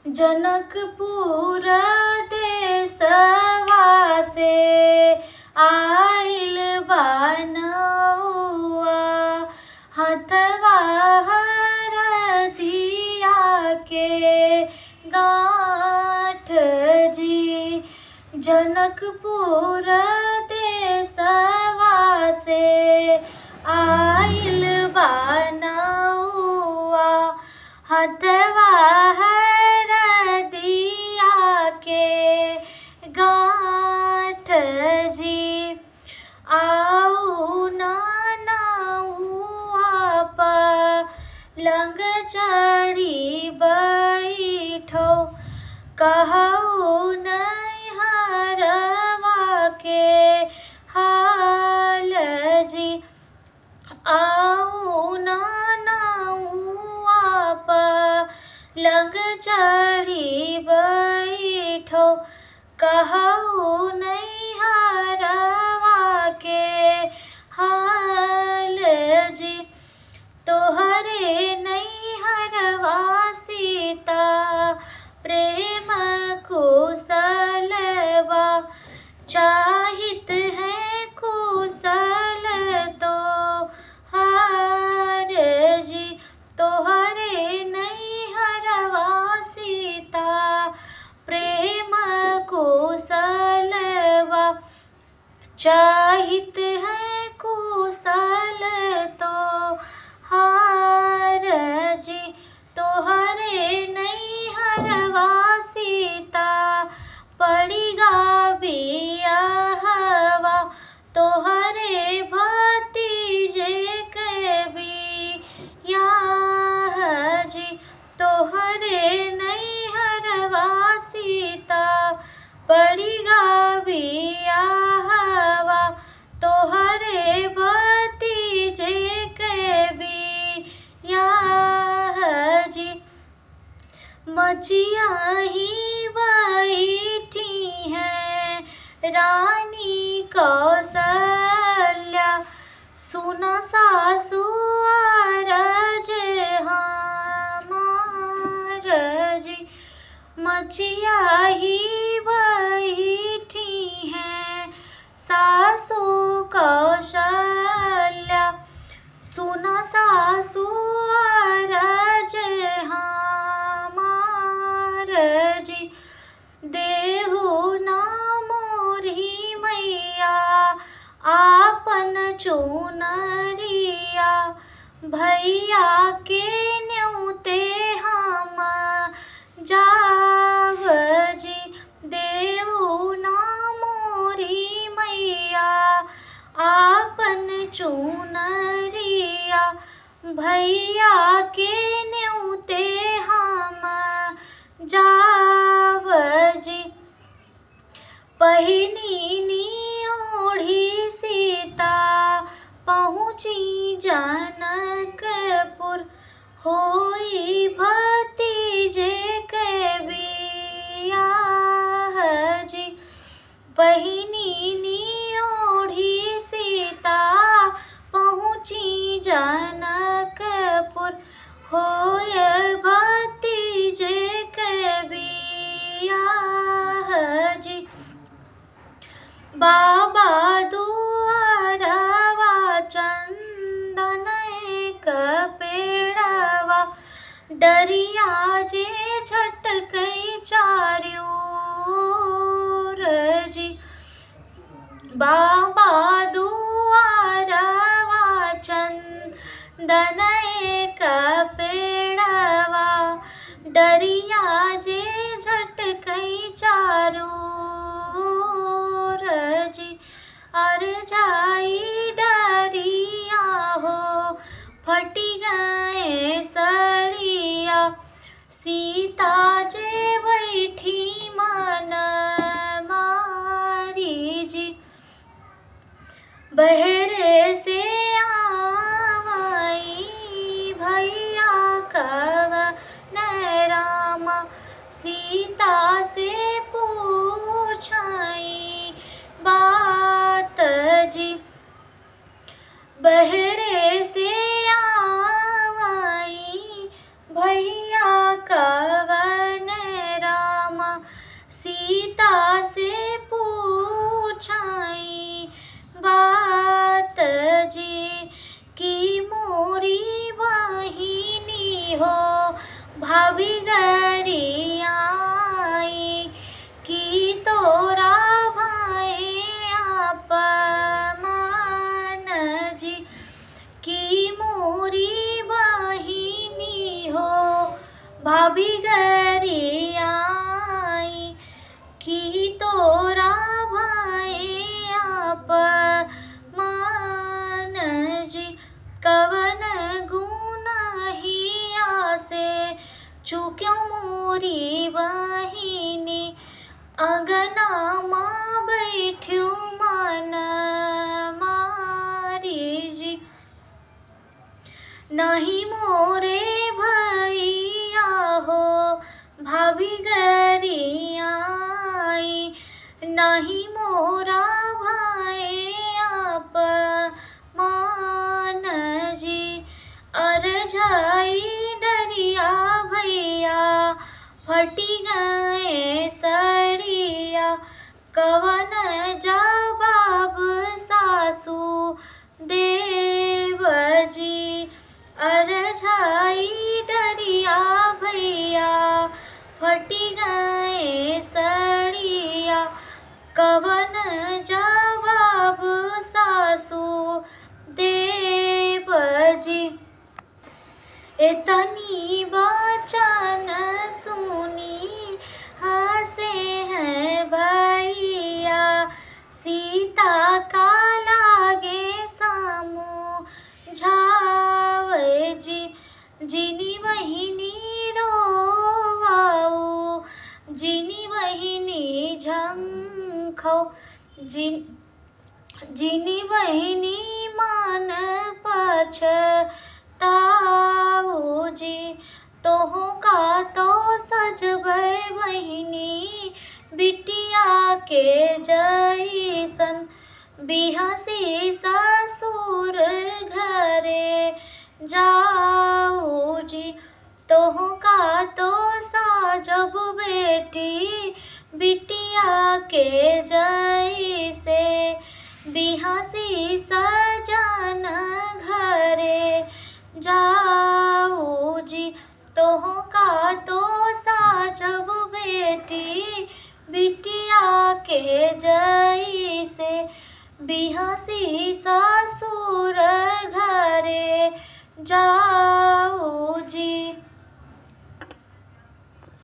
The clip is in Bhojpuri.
जनकपुर देशवा से आइल बा नौआ, हथवा हरदिया के गाँठ जी। जनकपुर देशवा से आइल बा नौआ, हथवा हरदिया के गाँठ जी। आऊ ना नौआ पलंग चढ़ी बैठो, कहऊ नैहरवा के हाल जी। आऊ ना नौआ पलंग चढ़ी बैठो, कहऊ नैहरवा के हाल जी। तोहरे नैहरवा सीता प्रेम कुशलवा, चाहित है कुशल तो हार जी। तोहरे नैहरवा सीता प्रेम कुशलवा, चाहित है कुशल तो हार जी। तोहरे नैहरवा सीता पड़ी बियाहवा, तोहरे भतीजे के बियाह जी। तोहरे नैहरवा सीता पड़ी बियाहवा, तोहरे भतीजे के बियाह जी। मचिया ही बैठी है रानी कौशल्या, सुना सासु अरज हमार जी। मचिया ही बैठी है सासु कौशल्या, सुना सासु अरज हमार जी। देहु ना मोरी मैया आपन चुनरिया, भैया के न्योते हम जाव जी। देहु ना मोरी मैया आपन चुनरिया, भैया के न्योते हम जाव जी। पहिनी ओढ़ी सीता पहुँची जनकपुर, होई भतीजे के बियाह जी। पहिनी ओढ़ी सीता पहुँची जनकपुर, होय भतीजे के बियाह जी। बाबा दुआरवा चंदन एक पेड़वा, डरिया जे झटकई चार्योर जी। बाबा दुआरवा चंदन एक पेड़वा, डरिया जे झटकई चारोर जी। अर जाई डरिया हो फटी गए सड़िया, सीता जे बैठी मन मारी जी। बहरे से आई भैया कवन रामा, सीता से पूछाई बात जी। बहरे से आई भैया कवन भाभी गरी आई की तोरा भाई अपमान जी की मोरी बहिनी हो भाभी गरी आई की तोरा भाई अपमान जी कवन गुनाहिया से चूक्यों मोरी बहिनी अगना माँ बैठ्यू मन मारी जी नहीं मोरे भैया हो भाभी गरी आई नहीं मोरा भाई अपमान जी अरझाई डरिया भैया फटी गए सड़िया कवन जवाब सासू देव जी अरझाई डरिया भैया फटी गए सड़िया कवन जवाब सासू देव जी इतनी वचन सुनी हंसे हैं भैया सीता का लागे सामू झावे जी जिनी बहिनी रोवाऊ जिनी बहिनी झंखो जिनी बहिनी मान पछताऊ जी तोहों का तो सजबै बहिनी बिटिया के जैसन बिहसी ससुर घरे जाऊ जी तोहों का तो साजब बेटी बिटिया के जैसे बिहसी सजन घरे जाऊ जी तोहों का तो साजब बेटी बिटिया के जैसे बिहसी ससुर घरे जाऊ जी।